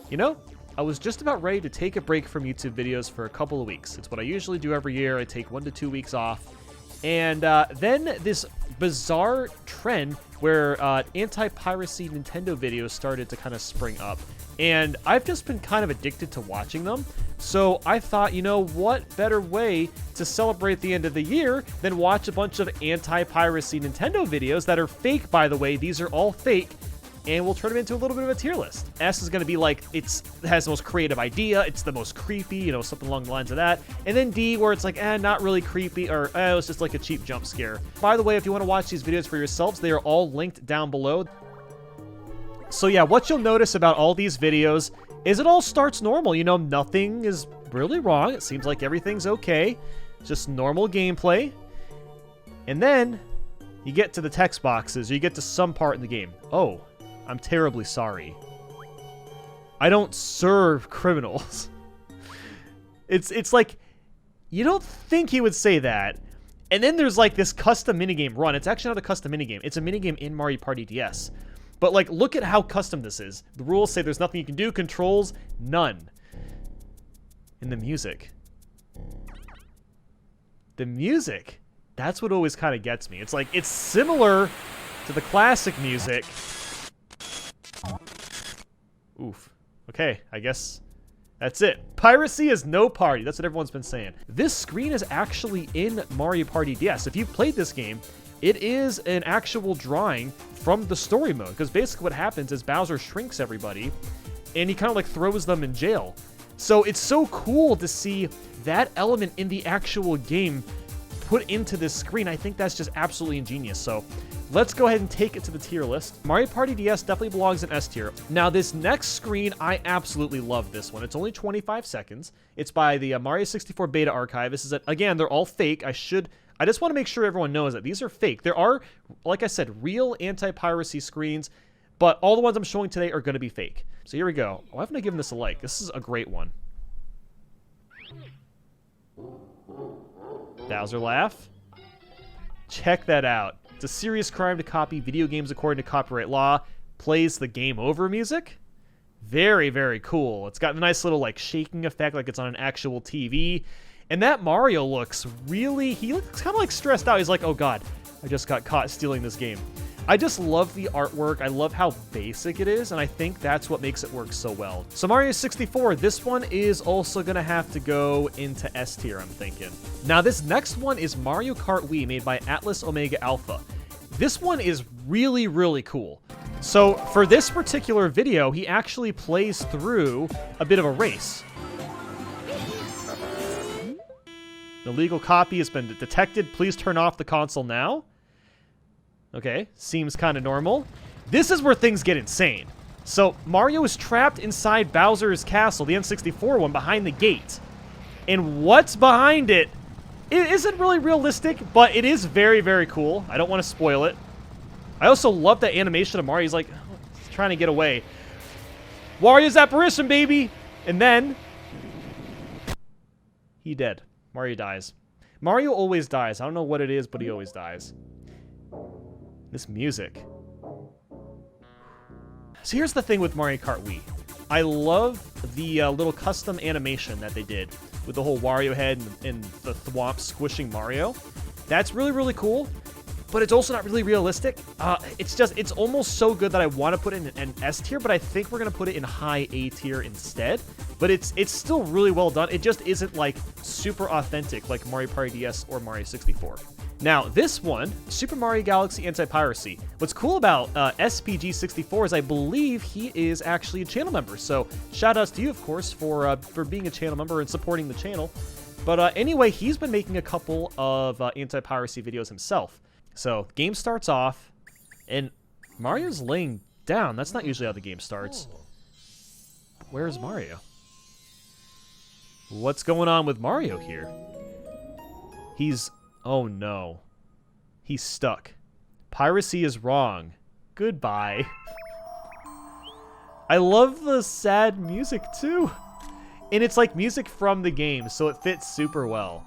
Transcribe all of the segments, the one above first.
You know, I was just about ready to take a break from YouTube videos for a couple of weeks. It's what I usually do every year. I take 1 to 2 weeks off. And then this bizarre trend where anti-piracy Nintendo videos started to kind of spring up. And I've just been kind of addicted to watching them. So I thought, you know, what better way to celebrate the end of the year than watch a bunch of anti-piracy Nintendo videos that are fake, by the way. These are all fake. And we'll turn them into a little bit of a tier list. S is going to be like, it has the most creative idea. It's the most creepy, you know, something along the lines of that. And then D, where it's like, not really creepy, or it's just like a cheap jump scare. By the way, if you want to watch these videos for yourselves, they are all linked down below. So yeah, what you'll notice about all these videos is it all starts normal. You know, nothing is really wrong. It seems like everything's okay. Just normal gameplay. And then you get to the text boxes, or you get to some part in the game. Oh, I'm terribly sorry. I don't serve criminals. It's like, you don't think he would say that. And then there's like this custom minigame run. It's actually not a custom minigame. It's a minigame in Mario Party DS. But like, look at how custom this is. The rules say there's nothing you can do. Controls, none. And the music. The music. That's what always kind of gets me. It's like, it's similar to the classic music. Oof. Okay, I guess that's it. Piracy is no party. That's what everyone's been saying. This screen is actually in Mario Party DS. If you've played this game, it is an actual drawing from the story mode. Because basically what happens is Bowser shrinks everybody, and he kind of like throws them in jail. So it's so cool to see that element in the actual game put into this screen. I think that's just absolutely ingenious. So let's go ahead and take it to the tier list. Mario Party DS definitely belongs in S tier. Now, this next screen, I absolutely love this one. It's only 25 seconds. It's by the Mario 64 Beta Archive. This is, again, they're all fake. I just want to make sure everyone knows that these are fake. There are, like I said, real anti-piracy screens, but all the ones I'm showing today are going to be fake. So here we go. Oh, I'm going to give this a like. This is a great one. Bowser laugh. Check that out. It's a serious crime to copy video games according to copyright law. Plays the game over music. Very, very cool. It's got a nice little like shaking effect, like it's on an actual TV. And that Mario looks really, he looks kind of like stressed out. He's like, oh God, I just got caught stealing this game. I just love the artwork. I love how basic it is, and I think that's what makes it work so well. So Mario 64, this one is also gonna have to go into S tier, I'm thinking. Now this next one is Mario Kart Wii, made by Atlas Omega Alpha. This one is really, really cool. So for this particular video, he actually plays through a bit of a race. An illegal copy has been detected. Please turn off the console now. Okay, seems kind of normal. This is where things get insane. So Mario is trapped inside Bowser's castle, the N64 one, behind the gate. And what's behind it? It isn't really realistic, but it is very, very cool. I don't want to spoil it. I also love that animation of Mario. He's like, he's trying to get away. Wario's apparition, baby! And then he dead. Mario dies. Mario always dies. I don't know what it is, but he always dies. This music. So here's the thing with Mario Kart Wii. I love the little custom animation that they did with the whole Wario head and the thwomp squishing Mario. That's really, really cool, but it's also not really realistic. It's almost so good that I want to put it in an S tier, but I think we're going to put it in high A tier instead. But it's still really well done. It just isn't like super authentic like Mario Party DS or Mario 64. Now, this one, Super Mario Galaxy Anti-Piracy. What's cool about SPG64 is I believe he is actually a channel member. So, shout-outs to you, of course, for being a channel member and supporting the channel. But anyway, he's been making a couple of anti-piracy videos himself. So, game starts off, and Mario's laying down. That's not usually how the game starts. Where's Mario? What's going on with Mario here? He's... Oh no. He's stuck. Piracy is wrong. Goodbye. I love the sad music too. And it's like music from the game, so it fits super well.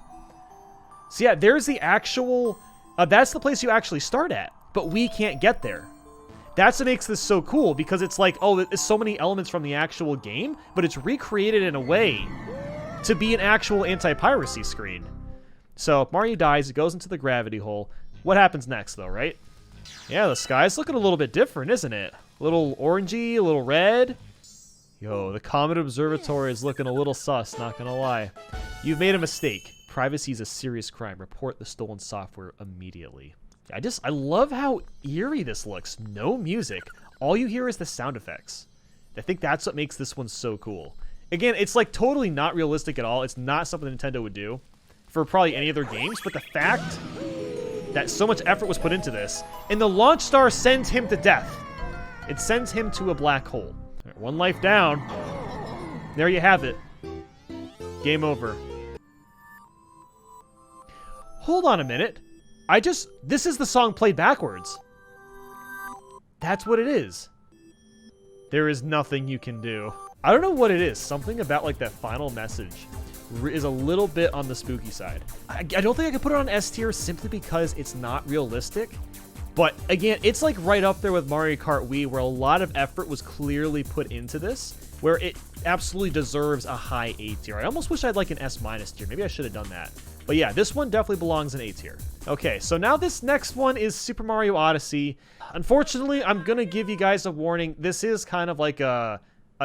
So yeah, there's the actual... that's the place you actually start at, but we can't get there. That's what makes this so cool, because it's like, oh, it's so many elements from the actual game, but it's recreated in a way to be an actual anti-piracy screen. So Mario dies, it goes into the gravity hole. What happens next, though, right? Yeah, the sky's looking a little bit different, isn't it? A little orangey, a little red. Yo, the Comet Observatory is looking a little sus, not gonna lie. You've made a mistake. Privacy is a serious crime. Report the stolen software immediately. I love how eerie this looks. No music. All you hear is the sound effects. I think that's what makes this one so cool. Again, it's like totally not realistic at all. It's not something Nintendo would do for probably any other games, but the fact that so much effort was put into this, and the launch star sends him to death. It sends him to a black hole. All right, one life down. There you have it. Game over. Hold on a minute. This is the song played backwards. That's what it is. There is nothing you can do. I don't know what it is. Something about like that final message is a little bit on the spooky side. I don't think I could put it on S tier simply because it's not realistic. But again, it's like right up there with Mario Kart Wii, where a lot of effort was clearly put into this, where it absolutely deserves a high A tier. I almost wish I had like an S- tier. Maybe I should have done that. But yeah, this one definitely belongs in A tier. Okay, so now this next one is Super Mario Odyssey. Unfortunately, I'm going to give you guys a warning. This is kind of like a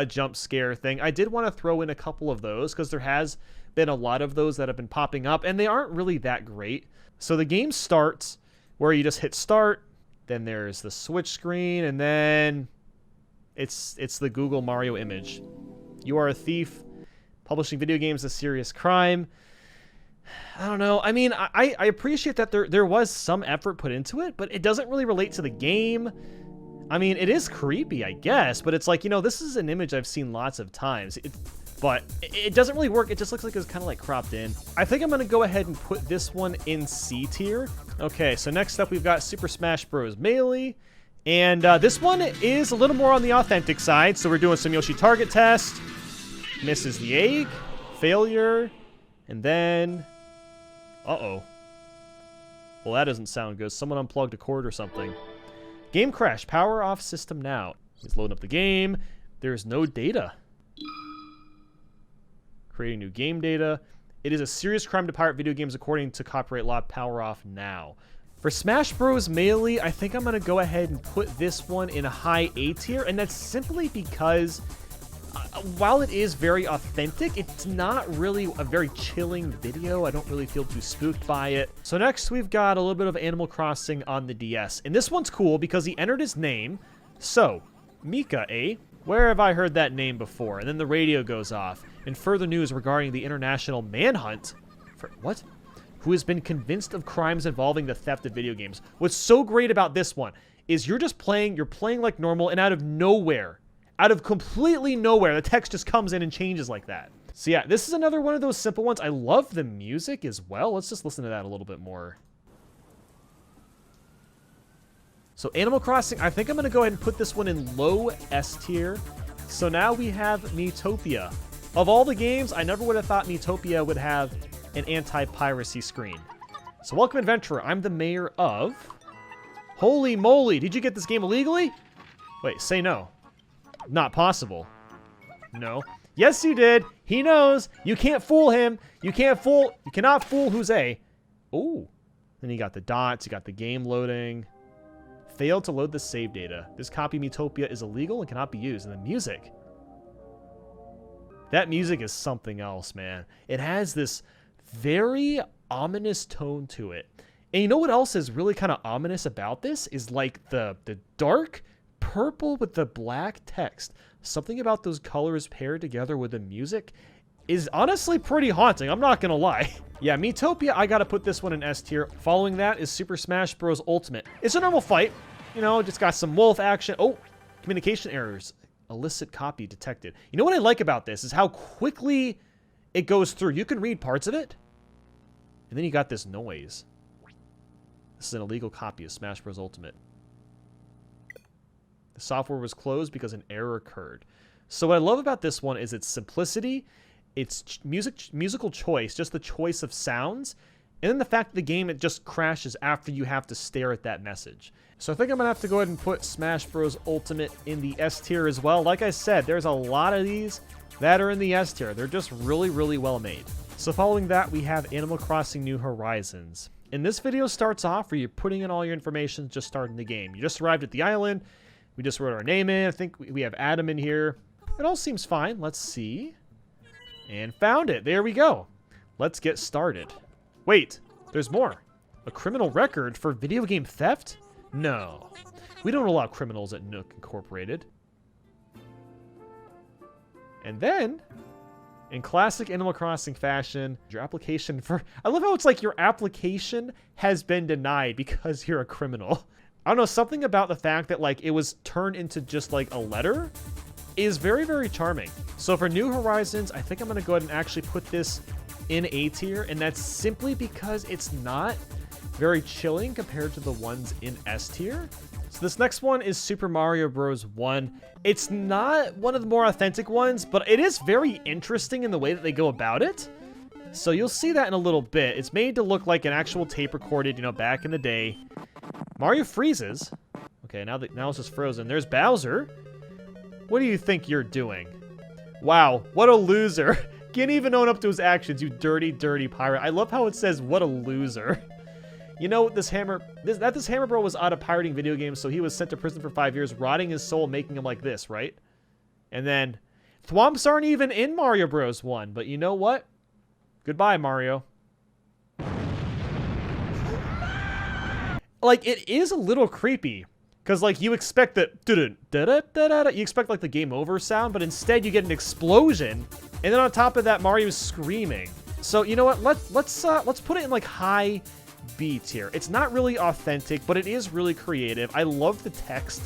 jump scare thing. I did want to throw in a couple of those because there has been a lot of those that have been popping up, and they aren't really that great. So the game starts where you just hit start, then there's the switch screen, and then it's the Google Mario image. You are a thief. Publishing video games is a serious crime. I don't know. I mean, I appreciate that there was some effort put into it, but it doesn't really relate to the game. I mean, it is creepy, I guess, but it's like, you know, this is an image I've seen lots of times. But it doesn't really work. It just looks like it's kind of like cropped in. I think I'm going to go ahead and put this one in C tier. Okay, so next up we've got Super Smash Bros. Melee. And this one is a little more on the authentic side. So we're doing some Yoshi target test. Misses the egg. Failure. And then... Uh-oh. Well, that doesn't sound good. Someone unplugged a cord or something. Game crash. Power off system now. He's loading up the game. There's no data. Creating new game data. It is a serious crime to pirate video games according to copyright law. Power off now. For Smash Bros. Melee, I think I'm going to go ahead and put this one in a high A tier, and that's simply because while it is very authentic, it's not really a very chilling video. I don't really feel too spooked by it. So next we've got a little bit of Animal Crossing on the DS, and this one's cool because he entered his name. So, Mika, eh? Where have I heard that name before? And then the radio goes off. And further news regarding the international manhunt for what? Who has been convinced of crimes involving the theft of video games. What's so great about this one is you're playing like normal, and out of nowhere, out of completely nowhere, the text just comes in and changes like that. So yeah, this is another one of those simple ones. I love the music as well. Let's just listen to that a little bit more. So Animal Crossing, I think I'm going to go ahead and put this one in low S tier. So now we have Metopia. Of all the games, I never would have thought Metopia would have an anti-piracy screen. So welcome, adventurer. I'm the mayor of... Holy moly, did you get this game illegally? Wait, say no. Not possible. No. Yes, you did. He knows. You can't fool him. You cannot fool Jose. Ooh. Then you got the dots. You got the game loading. Failed to load the save data. This copy Metopia is illegal and cannot be used. And the music. That music is something else, man. It has this very ominous tone to it. And you know what else is really kind of ominous about this? Is like the dark purple with the black text. Something about those colors paired together with the music is honestly pretty haunting. I'm not gonna lie. Yeah, Metopia, I gotta put this one in S tier. Following that is Super Smash Bros. Ultimate. It's a normal fight. You know, just got some wolf action. Oh, communication errors. Illicit copy detected. You know what I like about this is how quickly it goes through. You can read parts of it. And then you got this noise. This is an illegal copy of Smash Bros. Ultimate. The software was closed because an error occurred. So what I love about this one is its simplicity, its musical choice, just the choice of sounds, And then the fact that the game, it just crashes after you have to stare at that message. So I think I'm going to have to go ahead and put Smash Bros. Ultimate in the S tier as well. Like I said, there's a lot of these that are in the S tier. They're just really, really well made. So following that, we have Animal Crossing New Horizons. And this video starts off where you're putting in all your information, just starting the game. You just arrived at the island. We just wrote our name in. I think we have Adam in here. It all seems fine. Let's see. And found it. There we go. Let's get started. Wait, there's more. A criminal record for video game theft? No. We don't allow criminals at Nook Incorporated. And then, in classic Animal Crossing fashion, your application for... I love how it's like your application has been denied because you're a criminal. I don't know, something about the fact that like it was turned into just like a letter is very, very charming. So for New Horizons, I think I'm going to go ahead and actually put this in A tier, and that's simply because it's not very chilling compared to the ones in S tier. So this next one is Super Mario Bros. 1. It's not one of the more authentic ones, but it is very interesting in the way that they go about it. So you'll see that in a little bit. It's made to look like an actual tape recorded, you know, back in the day. Mario freezes. Okay, now it's just frozen. There's Bowser. What do you think you're doing? Wow, what a loser. Can't even own up to his actions, you dirty, dirty pirate. I love how it says, what a loser. You know, this Hammer Bro was out of pirating video games, so he was sent to prison for 5 years, rotting his soul, making him like this, right? And then, thwomps aren't even in Mario Bros. 1, but you know what? Goodbye, Mario. Like, it is a little creepy. Because, like, you expect that... You expect, like, the game over sound, but instead you get an explosion. And then on top of that, Mario's screaming. So, you know what? Let's put it in, like, high B tier. It's not really authentic, but it is really creative. I love the text.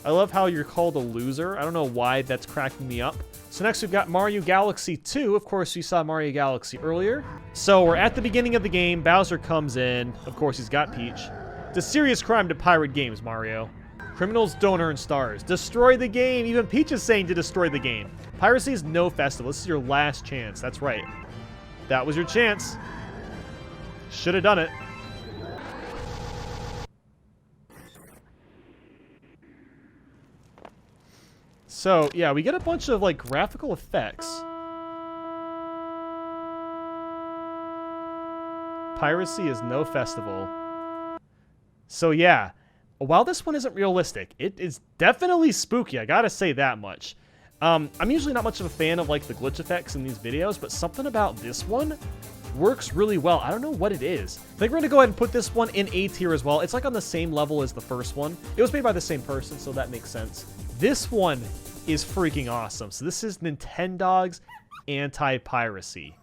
I love how you're called a loser. I don't know why that's cracking me up. So next we've got Mario Galaxy 2. Of course, we saw Mario Galaxy earlier. So we're at the beginning of the game. Bowser comes in. Of course, he's got Peach. It's a serious crime to pirate games, Mario. Criminals don't earn stars. Destroy the game. Even Peach is saying to destroy the game. Piracy is no festival. This is your last chance. That's right. That was your chance. Should have done it. So, yeah, we get a bunch of, like, graphical effects. Piracy is no festival. So, yeah. While this one isn't realistic, it is definitely spooky. I gotta say that much. I'm usually not much of a fan of, like, the glitch effects in these videos, but something about this one works really well. I don't know what it is. I think we're gonna go ahead and put this one in A tier as well. It's, like, on the same level as the first one. It was made by the same person, so that makes sense. This one is freaking awesome. So this is Nintendo's Anti-Piracy.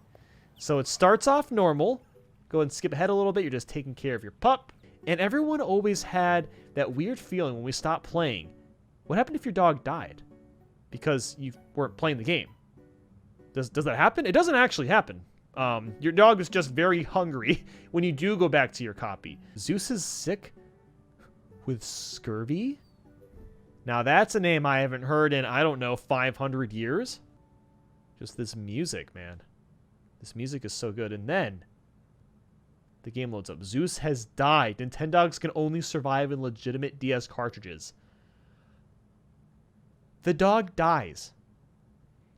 So it starts off normal. Go ahead and skip ahead a little bit. You're just taking care of your pup. And everyone always had that weird feeling when we stopped playing. What happened if your dog died? Because you weren't playing the game. Does that happen? It doesn't actually happen. Your dog is just very hungry when you do go back to your copy. Zeus is sick with scurvy? Now that's a name I haven't heard in, I don't know, 500 years. Just this music, man. This music is so good. And then the game loads up. Zeus has died. Nintendogs can only survive in legitimate DS cartridges. The dog dies.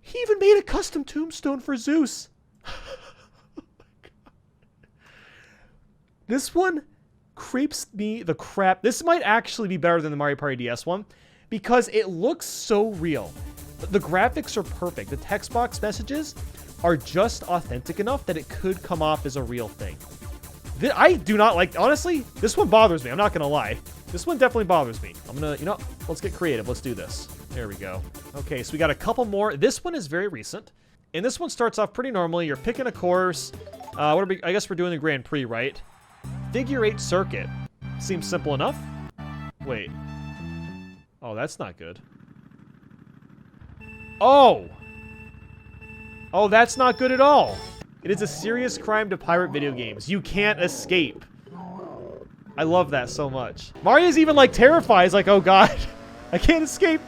He even made a custom tombstone for Zeus. Oh my God. This one creeps me the crap. This might actually be better than the Mario Party DS one because it looks so real. The graphics are perfect. The text box messages are just authentic enough that it could come off as a real thing. I do not like, honestly, this one bothers me. I'm not going to lie. This one definitely bothers me. I'm going to, you know, let's get creative. Let's do this. There we go. Okay, so we got a couple more. This one is very recent. And this one starts off pretty normally. You're picking a course. I guess we're doing the Grand Prix, right? Figure 8 circuit. Seems simple enough. Wait. Oh, that's not good. Oh! Oh, that's not good at all. It is a serious crime to pirate video games. You can't escape. I love that so much. Mario's even, like, terrified. He's like, oh, God. I can't escape.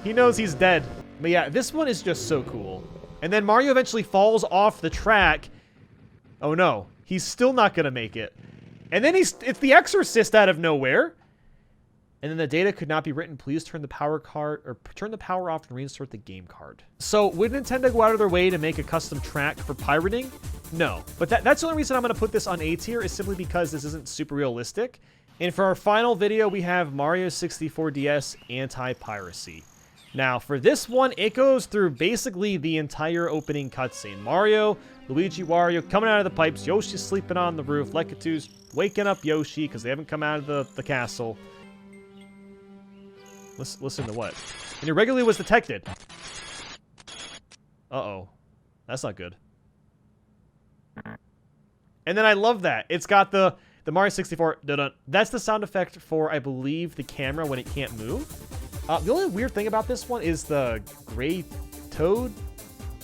He knows he's dead. But, yeah, this one is just so cool. And then Mario eventually falls off the track. Oh, no. He's still not going to make it. And then it's the Exorcist out of nowhere. And then the data could not be written. Please turn the power off and reinsert the game card. So would Nintendo go out of their way to make a custom track for pirating? No. But that's the only reason I'm going to put this on A tier is simply because this isn't super realistic. And for our final video, we have Mario 64 DS Anti-Piracy. Now, for this one, it goes through basically the entire opening cutscene. Mario, Luigi, Wario coming out of the pipes. Yoshi's sleeping on the roof. Lekatu's waking up Yoshi because they haven't come out of the castle. Listen to what? An irregularity was detected. Uh-oh. That's not good. And then I love that. It's got the Mario 64. Dun-dun. That's the sound effect for, I believe, the camera when it can't move. The only weird thing about this one is the gray toad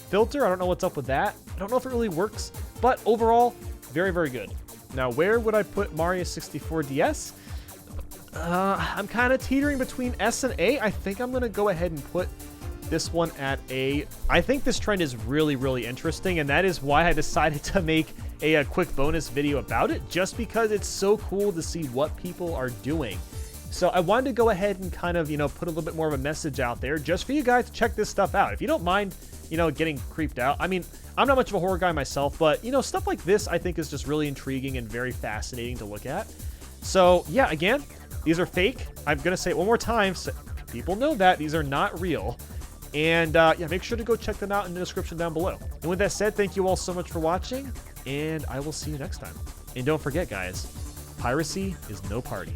filter. I don't know what's up with that. I don't know if it really works. But overall, very, very good. Now, where would I put Mario 64 DS? I'm kind of teetering between S and A. I think I'm going to go ahead and put this one at A. I think this trend is really, really interesting, and that is why I decided to make a quick bonus video about it, just because it's so cool to see what people are doing. So I wanted to go ahead and kind of, put a little bit more of a message out there just for you guys to check this stuff out. If you don't mind, getting creeped out. I mean, I'm not much of a horror guy myself, but, stuff like this I think is just really intriguing and very fascinating to look at. So, yeah, again, these are fake. I'm going to say it one more time so people know that. These are not real. And, yeah, make sure to go check them out in the description down below. And with that said, thank you all so much for watching, and I will see you next time. And don't forget, guys, piracy is no party.